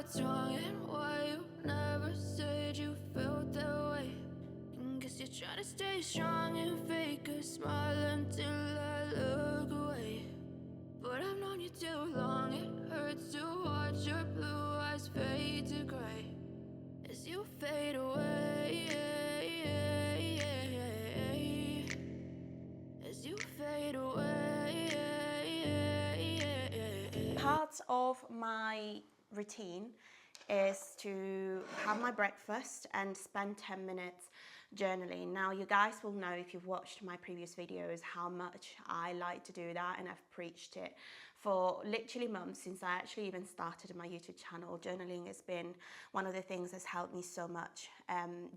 what's wrong and why you never said you felt that way. And guess you're trying to stay strong and fake a smile until I look away. But I've known you too long, it hurts to watch your blue eyes fade to gray as you fade away, as you fade away. Part of my routine is to have my breakfast and spend 10 minutes journaling. Now, you guys will know if you've watched my previous videos how much I like to do that, and I've preached it for literally months since I actually even started my YouTube channel. Journaling has been one of the things that's helped me so much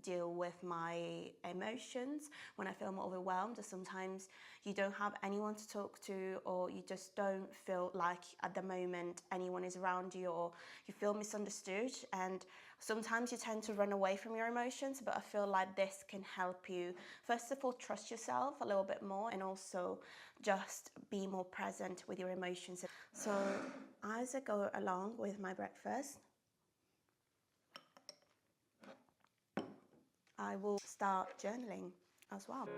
deal with my emotions when I feel more overwhelmed, or sometimes you don't have anyone to talk to, or you just don't feel like at the moment anyone is around you, or you feel misunderstood, and sometimes you tend to run away from your emotions. But I feel like this can help you, first of all, trust yourself a little bit more, and also just be more present with your emotions. So as I go along with my breakfast, I will start journaling as well.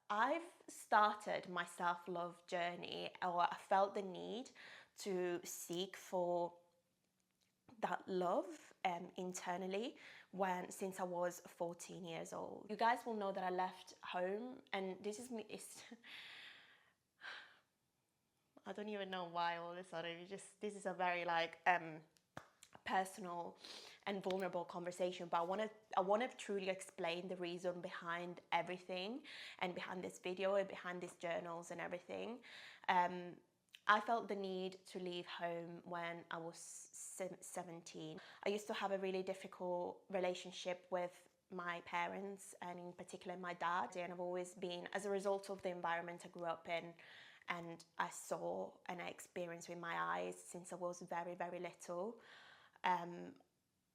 I've started my self-love journey, or I felt the need to seek for that love internally since I was 14 years old. You guys will know that I left home, and this is me. I don't even know why all of a sudden. This is a very personal and vulnerable conversation, but I want to truly explain the reason behind everything, and behind this video, and behind these journals and everything. I felt the need to leave home when I was 17. I used to have a really difficult relationship with my parents, and in particular my dad, and I've always been, as a result of the environment I grew up in and I saw and I experienced with my eyes since I was very, very little.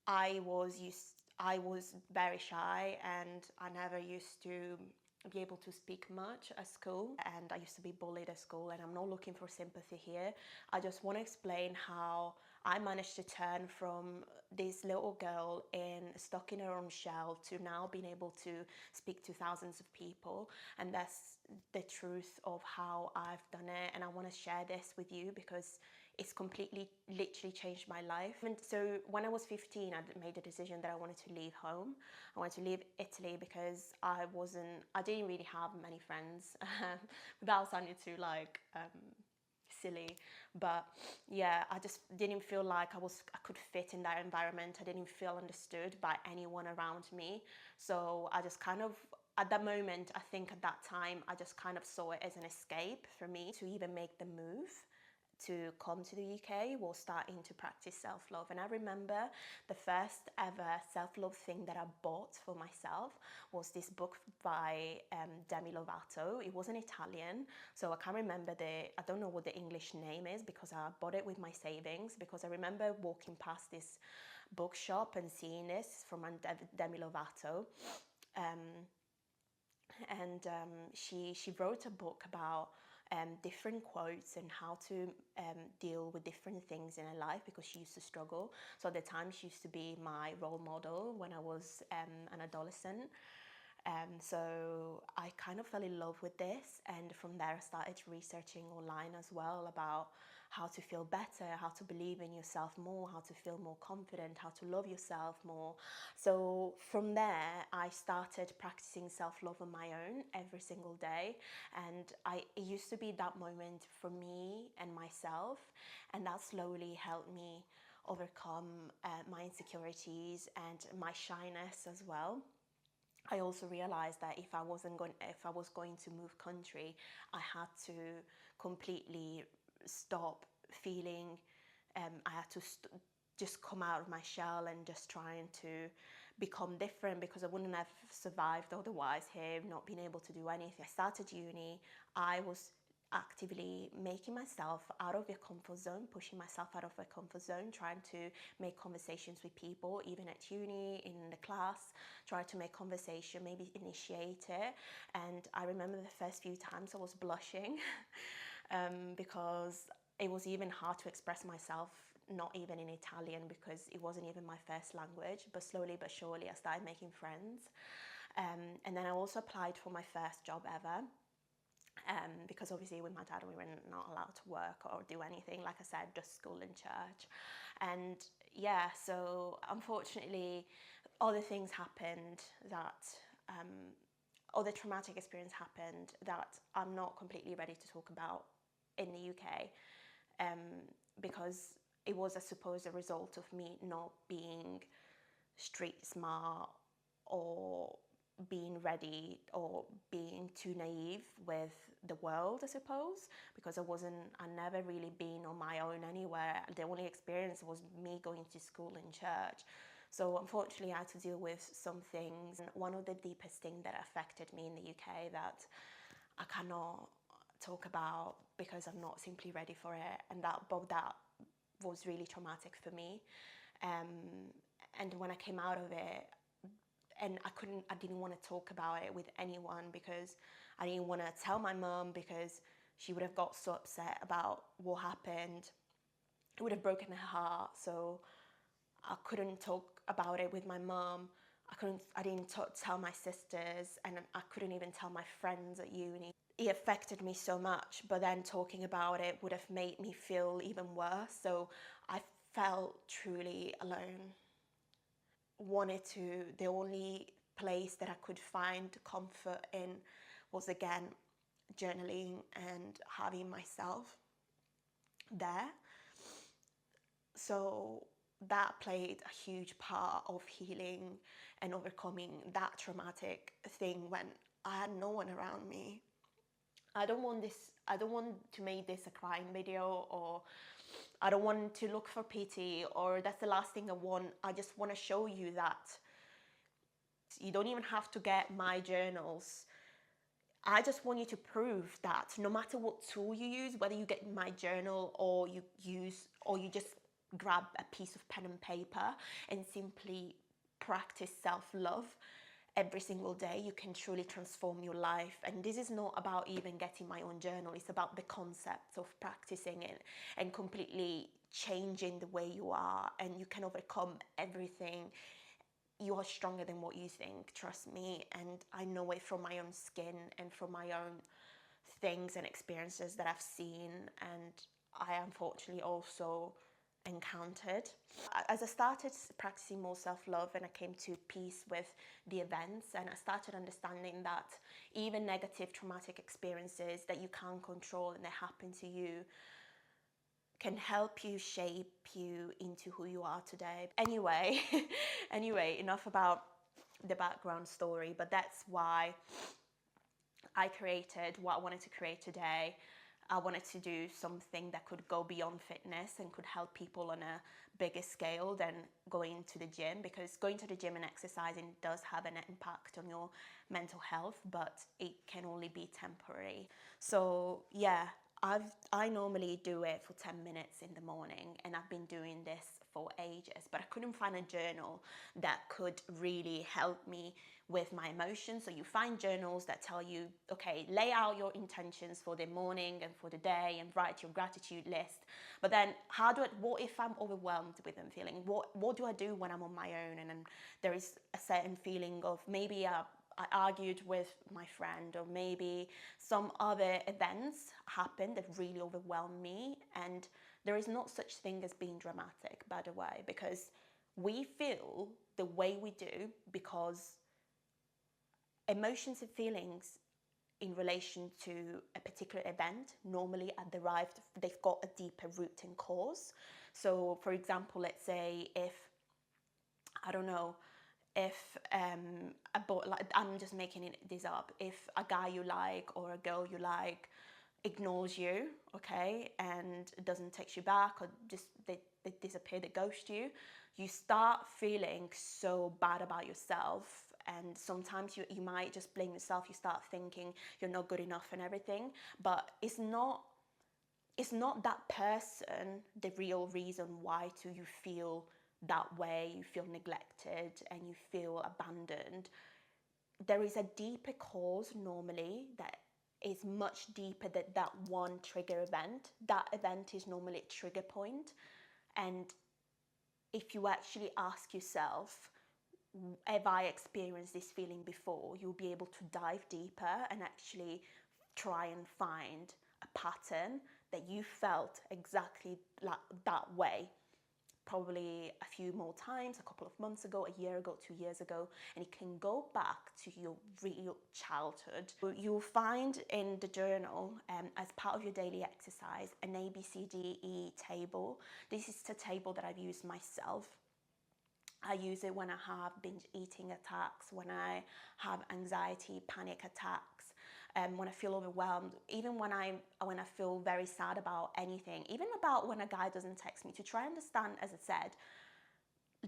I was very shy, and I never used to be able to speak much at school, and I used to be bullied at school, and I'm not looking for sympathy here. I just want to explain how I managed to turn from this little girl stuck in her own shell to now being able to speak to thousands of people, and that's the truth of how I've done it. And I want to share this with you because it's completely, literally changed my life. And so when I was 15, I made the decision that I wanted to leave home. I wanted to leave Italy because I didn't really have many friends, without sounding too silly, but yeah, I just didn't feel like I could fit in that environment. I didn't feel understood by anyone around me. So I just kind of, at that moment, I think at that time, I just kind of saw it as an escape for me to even make the move to come to the UK while starting to practice self-love. And I remember the first ever self-love thing that I bought for myself was this book by Demi Lovato. It was in Italian, so I can't remember I don't know what the English name is, because I bought it with my savings, because I remember walking past this bookshop and seeing this from Demi Lovato. She wrote a book about different quotes and how to deal with different things in her life, because she used to struggle. So at the time, she used to be my role model when I was an adolescent. So I kind of fell in love with this, and from there I started researching online as well about how to feel better, how to believe in yourself more, how to feel more confident, how to love yourself more. So from there I started practicing self-love on my own every single day, and it used to be that moment for me and myself, and that slowly helped me overcome my insecurities and my shyness as well. I also realized that if I was going to move country, I had to completely stop feeling. I had to just come out of my shell and just trying to become different, because I wouldn't have survived otherwise here, not being able to do anything. I started uni. I was actively making myself out of a comfort zone, pushing myself out of a comfort zone, trying to make conversations with people, even at uni, in the class, try to make conversation, maybe initiate it. And I remember the first few times I was blushing because it was even hard to express myself, not even in Italian, because it wasn't even my first language. But slowly but surely I started making friends. And then I also applied for my first job ever. Because obviously with my dad we were not allowed to work or do anything, like I said, just school and church. And yeah, so unfortunately other things happened that other traumatic experience happened that I'm not completely ready to talk about in the UK, because it was, I suppose, a result of me not being street smart or being ready or being too naive with the world, I suppose, because I never really been on my own anywhere. The only experience was me going to school and church. So unfortunately I had to deal with some things. And one of the deepest things that affected me in the UK that I cannot talk about because I'm not simply ready for it, and that was really traumatic for me. And when I came out of it, and I didn't want to talk about it with anyone because I didn't want to tell my mum, because she would have got so upset about what happened. It would have broken her heart. So I couldn't talk about it with my mum. I didn't tell my sisters, and I couldn't even tell my friends at uni. It affected me so much, but then talking about it would have made me feel even worse. So I felt truly alone. The only place that I could find comfort in was, again, journaling and having myself there. So that played a huge part of healing and overcoming that traumatic thing when I had no one around me. I don't want to make this a crying video, or I don't want to look for pity, or that's the last thing I want. I just want to show you that you don't even have to get my journals. I just want you to prove that no matter what tool you use, whether you get my journal or you just grab a piece of pen and paper and simply practice self-love every single day, you can truly transform your life. And this is not about even getting my own journal. It's about the concept of practicing it and completely changing the way you are, and you can overcome everything. You are stronger than what you think, trust me. And I know it from my own skin and from my own things and experiences that I've seen, and I unfortunately also encountered. As I started practicing more self-love and I came to peace with the events, and I started understanding that even negative traumatic experiences that you can't control and that happen to you can help you shape you into who you are today. Anyway, enough about the background story, but that's why I created what I wanted to create today. I wanted to do something that could go beyond fitness and could help people on a bigger scale than going to the gym, because going to the gym and exercising does have an impact on your mental health, but it can only be temporary. So yeah, I normally do it for 10 minutes in the morning, and I've been doing this for ages, but I couldn't find a journal that could really help me with my emotions. So you find journals that tell you, okay, lay out your intentions for the morning and for the day and write your gratitude list. But then what if I'm overwhelmed with them feeling? What do I do when I'm on my own and then there is a certain feeling of maybe I argued with my friend, or maybe some other events happened that really overwhelmed me. And there is not such thing as being dramatic, by the way, because we feel the way we do because emotions and feelings in relation to a particular event normally they've got a deeper root and cause. So for example, let's say if, I don't know, if I'm just making this up, if a guy you like or a girl you like ignores you, okay, and doesn't text you back, or just they disappear, they ghost you, you start feeling so bad about yourself, and sometimes you might just blame yourself. You start thinking you're not good enough and everything, but it's not that person the real reason why you feel that way, you feel neglected and you feel abandoned. There is a deeper cause normally that is much deeper than that one trigger event. That event is normally a trigger point. And if you actually ask yourself, have I experienced this feeling before, you'll be able to dive deeper and actually try and find a pattern that you felt exactly like that way, probably a few more times, a couple of months ago, a year ago, 2 years ago, and it can go back to your real childhood. You'll find in the journal, as part of your daily exercise, an ABCDE table. This is the table that I've used myself. I use it when I have binge eating attacks, when I have anxiety, panic attacks, when I feel overwhelmed, even when I feel very sad about anything, even about when a guy doesn't text me, to try and understand, as I said,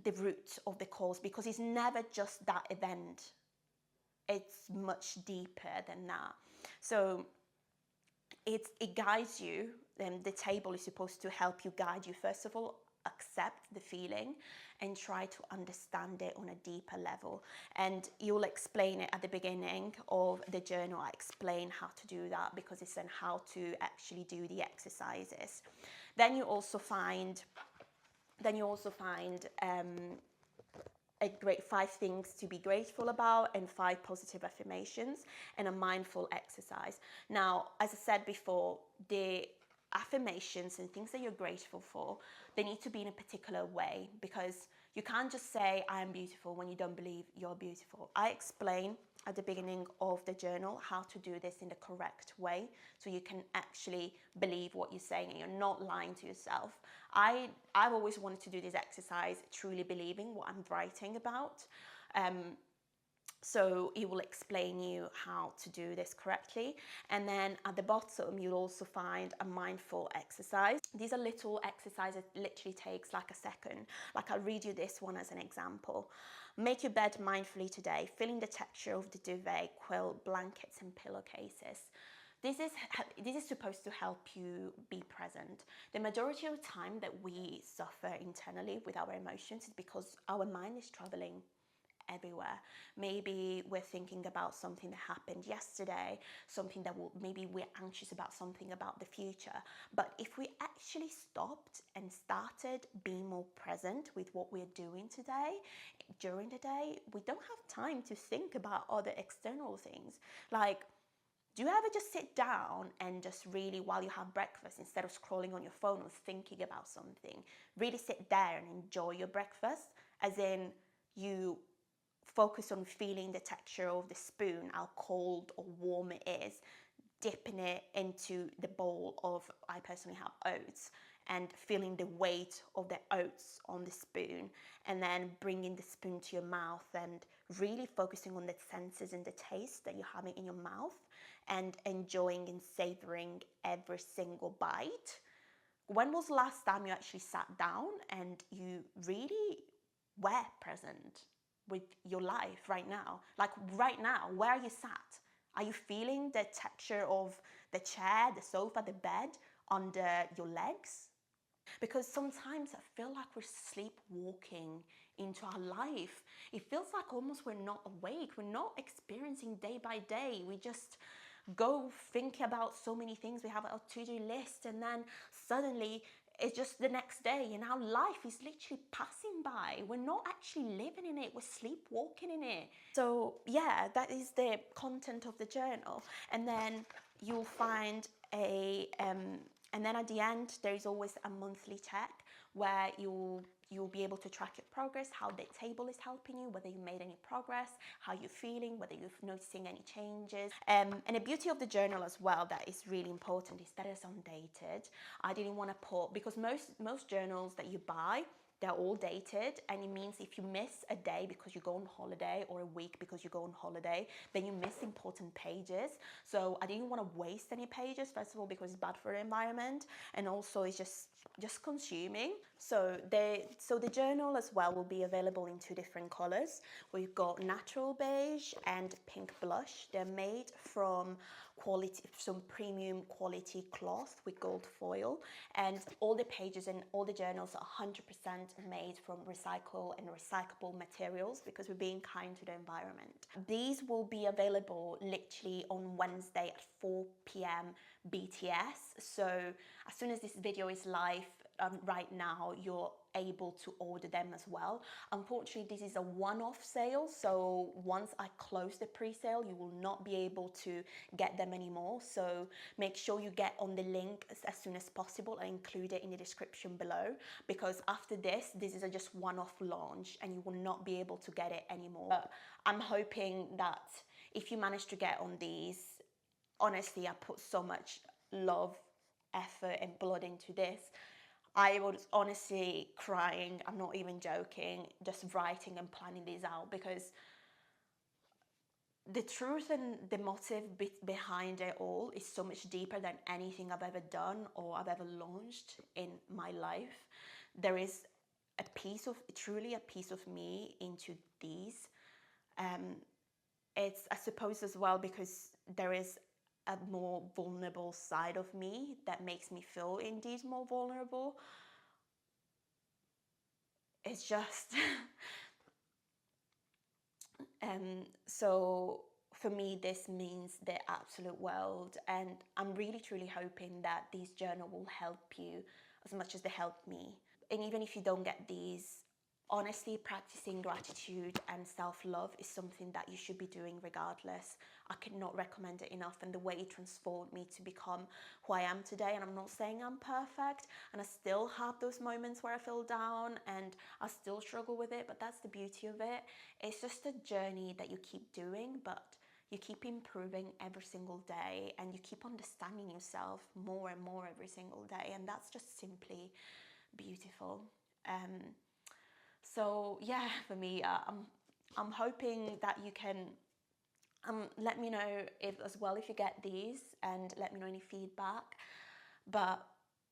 the root of the cause, because it's never just that event. It's much deeper than that. So it guides you, and the table is supposed to help you guide you. First of all, accept the feeling and try to understand it on a deeper level. And you'll explain it at the beginning of the journal. I explain how to do that because it's then how to actually do the exercises. Then you also find a great 5 things to be grateful about and 5 positive affirmations and a mindful exercise. Now, as I said before, the affirmations and things that you're grateful for, they need to be in a particular way, because you can't just say I am beautiful when you don't believe you're beautiful. I explain at the beginning of the journal how to do this in the correct way so you can actually believe what you're saying and you're not lying to yourself. I've always wanted to do this exercise truly believing what I'm writing about. So it will explain you how to do this correctly. And then at the bottom, you'll also find a mindful exercise. These are little exercises, it literally takes like a second. Like, I'll read you this one as an example. Make your bed mindfully today, feeling the texture of the duvet, quilt, blankets and pillowcases. This is supposed to help you be present. The majority of the time that we suffer internally with our emotions is because our mind is traveling everywhere. Maybe we're thinking about something that happened yesterday, something that maybe we're anxious about, something about the future. But if we actually stopped and started being more present with what we're doing today, during the day, we don't have time to think about other external things. Like, do you ever just sit down and just really, while you have breakfast, instead of scrolling on your phone or thinking about something, really sit there and enjoy your breakfast? As in, you focus on feeling the texture of the spoon, how cold or warm it is, dipping it into the bowl of, I personally have oats, and feeling the weight of the oats on the spoon, and then bringing the spoon to your mouth and really focusing on the senses and the taste that you're having in your mouth and enjoying and savoring every single bite. When was the last time you actually sat down and you really were present with your life right now? Like, right now, where are you sat? Are you feeling the texture of the chair, the sofa, the bed under your legs? Because sometimes I feel like we're sleepwalking into our life. It feels like almost we're not awake. We're not experiencing day by day. We just go thinking about so many things. We have a to-do list, and then suddenly it's just the next day, and our life is literally passing by. We're not actually living in it. We're sleepwalking in it. So yeah, that is the content of the journal. And then you'll find and then at the end, there is always a monthly check where you'll be able to track your progress, how the table is helping you, whether you made any progress, how you're feeling, whether you're noticing any changes. And the beauty of the journal as well that is really important is that it's undated. I didn't want to put, because most journals that you buy, they're all dated, and it means if you miss a day because you go on holiday or a week because you go on holiday, then you miss important pages. So I didn't want to waste any pages, first of all, because it's bad for the environment, and also it's just just consuming. So the journal as well will be available in 2 different colors. We've got natural beige and pink blush. They're made from some premium quality cloth with gold foil, and all the pages and all the journals are 100% made from recyclable materials, because we're being kind to the environment. These will be available literally on Wednesday at 4 p.m. BTS. So as soon as this video is live right now, you're able to order them as well. Unfortunately, this is a one-off sale, so once I close the pre-sale, you will not be able to get them anymore. So make sure you get on the link as soon as possible and include it in the description below, because after this is a just one-off launch and you will not be able to get it anymore. But I'm hoping that if you manage to get on these, honestly, I put so much love, effort and blood into this. I was honestly crying, I'm not even joking, just writing and planning these out, because the truth and the motive behind it all is so much deeper than anything I've ever done or I've ever launched in my life. There is truly a piece of me into these. It's, I suppose as well, because there is a more vulnerable side of me that makes me feel indeed more vulnerable. It's just so for me this means the absolute world, and I'm really truly hoping that these journal will help you as much as they helped me. And even if you don't get these, honestly, practicing gratitude and self-love is something that you should be doing regardless. I could not recommend it enough, and the way it transformed me to become who I am today. And I'm not saying I'm perfect, and I still have those moments where I feel down and I still struggle with it, but that's the beauty of it. It's just a journey that you keep doing, but you keep improving every single day, and you keep understanding yourself more and more every single day, and that's just simply beautiful. So yeah, for me, I'm hoping that you can let me know if as well if you get these, and let me know any feedback. But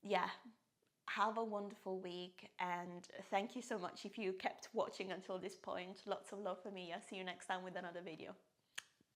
yeah, have a wonderful week, and thank you so much if you kept watching until this point. Lots of love for me. I'll see you next time with another video.